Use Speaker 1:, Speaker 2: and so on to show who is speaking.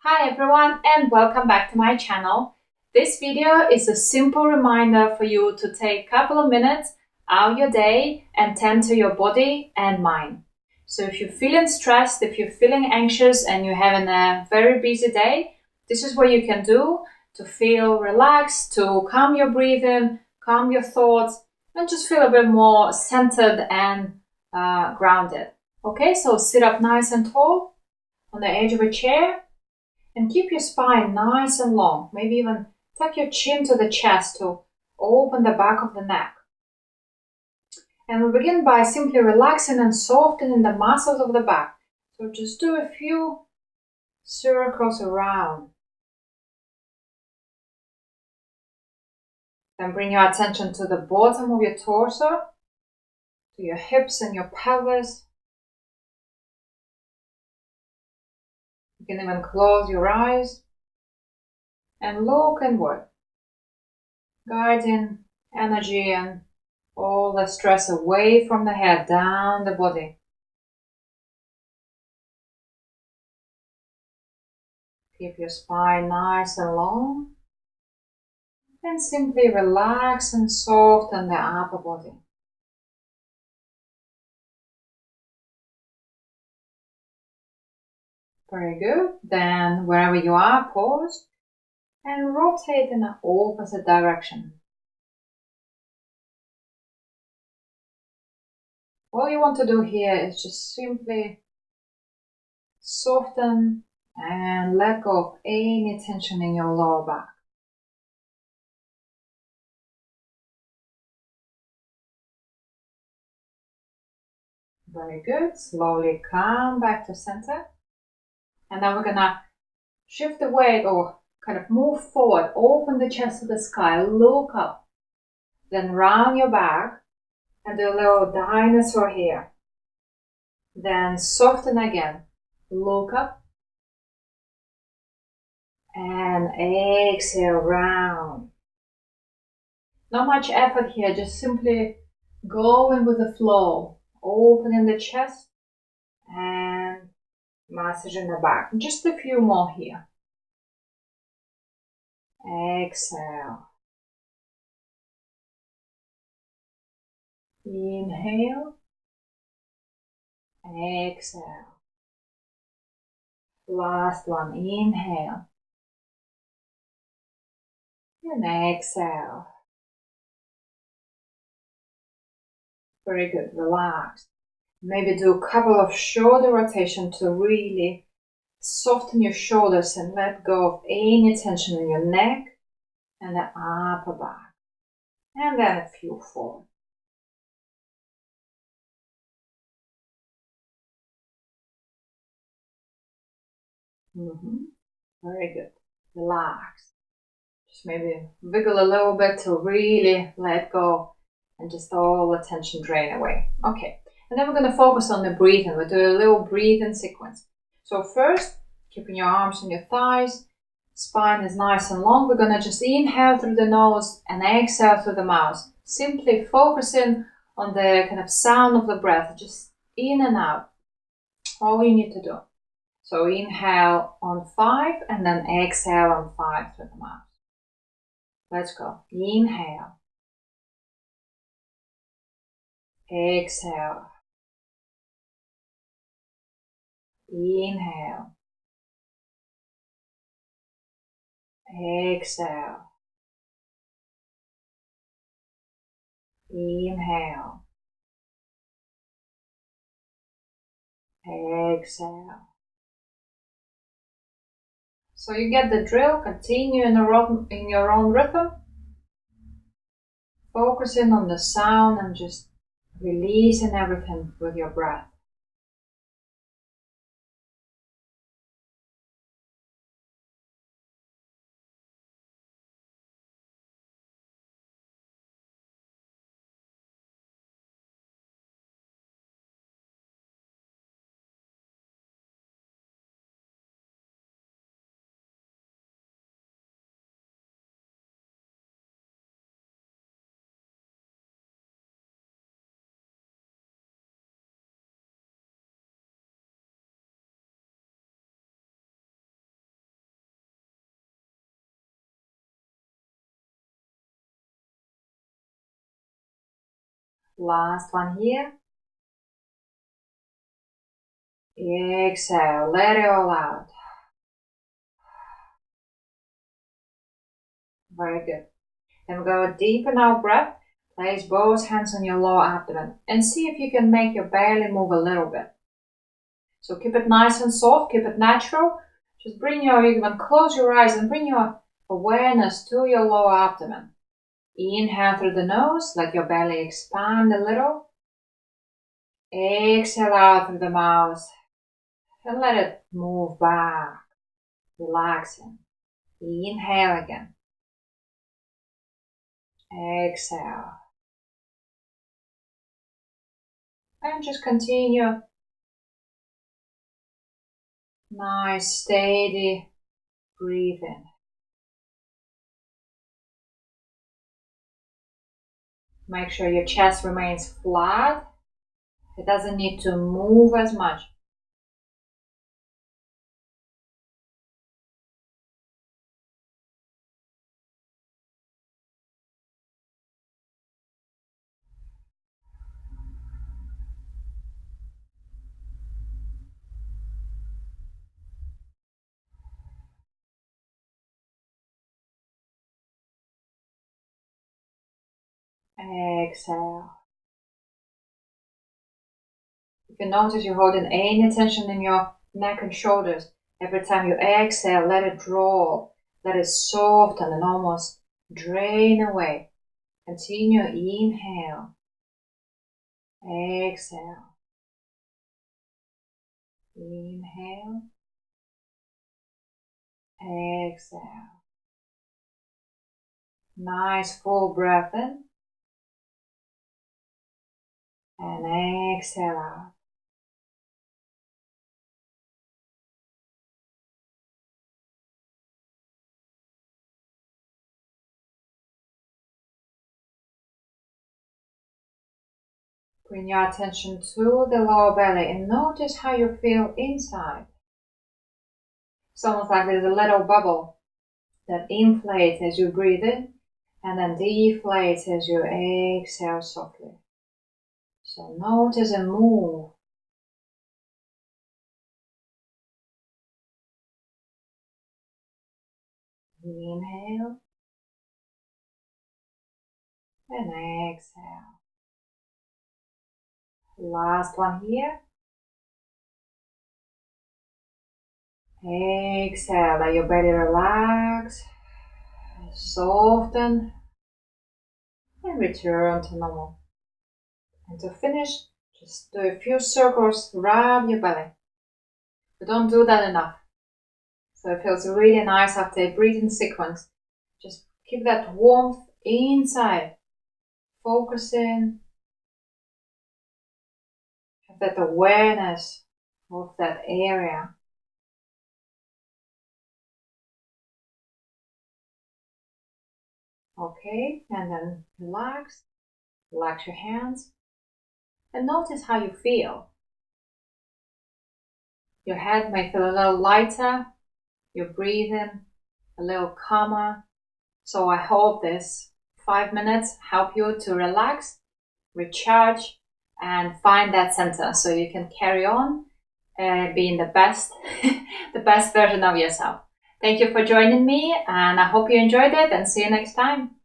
Speaker 1: Hi everyone and welcome back to my channel. This video is a simple reminder for you to take a couple of minutes out of your day and tend to your body and mind. So if you're feeling stressed, if you're feeling anxious and you're having a very busy day, this is what you can do to feel relaxed, to calm your breathing, calm your thoughts, and just feel a bit more centered and grounded. Okay, so sit up nice and tall on the edge of a chair. And keep your spine nice and long. Maybe even tuck your chin to the chest to open the back of the neck. And we'll begin by simply relaxing and softening the muscles of the back. So just do a few circles around. Then bring your attention to the bottom of your torso, to your hips and your pelvis. You can even close your eyes and look inward, guiding energy and all the stress away from the head, down the body. Keep your spine nice and long. And simply relax and soften the upper body. Very good. Then wherever you are, pause and rotate in the opposite direction. All you want to do here is just simply soften and let go of any tension in your lower back. Very good. Slowly come back to center. And then we're gonna shift the weight or kind of move forward. Open the chest to the sky. Look up. Then round your back. And do a little dinosaur here. Then soften again. Look up. And exhale, round. Not much effort here, just simply going with the flow. Opening the chest and massaging the back. Just a few more here. Exhale. Inhale. Exhale. Last one. Inhale. And exhale. Very good. Relax. Maybe do a couple of shoulder rotation to really soften your shoulders and let go of any tension in your neck and the upper back. And then a few forward. Very good. Relax. Just maybe wiggle a little bit to really let go and just all the tension drain away. Okay. And then we're going to focus on the breathing. We'll do a little breathing sequence. So first, keeping your arms on your thighs, spine is nice and long. We're going to just inhale through the nose and exhale through the mouth. Simply focusing on the kind of sound of the breath, just in and out. All you need to do. So inhale on 5 and then exhale on 5 through the mouth. Let's go. Inhale. Exhale. Inhale. Exhale. Inhale. Exhale. So you get the drill. Continue in your own rhythm. Focusing on the sound and just releasing everything with your breath. Last one here. Exhale, let it all out. Very good. Then we're going to deepen our breath. Place both hands on your lower abdomen and see if you can make your belly move a little bit. So keep it nice and soft, keep it natural. Just you can close your eyes and bring your awareness to your lower abdomen. Inhale through the nose, let your belly expand a little. Exhale out through the mouth and let it move back, relaxing. Inhale again. Exhale. And just continue. Nice, steady breathing. Make sure your chest remains flat. It doesn't need to move as much. Exhale. If you notice you're holding any tension in your neck and shoulders, every time you exhale, let it drop, let it soften and almost drain away. Continue, inhale, exhale, inhale, exhale. Nice full breath in and exhale out. Bring your attention to the lower belly and notice how you feel inside. It's almost like there's a little bubble that inflates as you breathe in and then deflates as you exhale softly. So notice and move. Inhale and exhale. Last one here. Exhale, let your belly relax, soften, and return to normal. And to finish, just do a few circles, rub your belly. But don't do that enough. So it feels really nice after a breathing sequence. Just keep that warmth inside. Focusing. Have that awareness of that area. Okay, and then relax. Relax your hands. And notice how you feel. Your head may feel a little lighter. Your breathing a little calmer. So I hope this 5 minutes help you to relax, recharge, and find that center so you can carry on being the best, the best version of yourself. Thank you for joining me, and I hope you enjoyed it, and see you next time.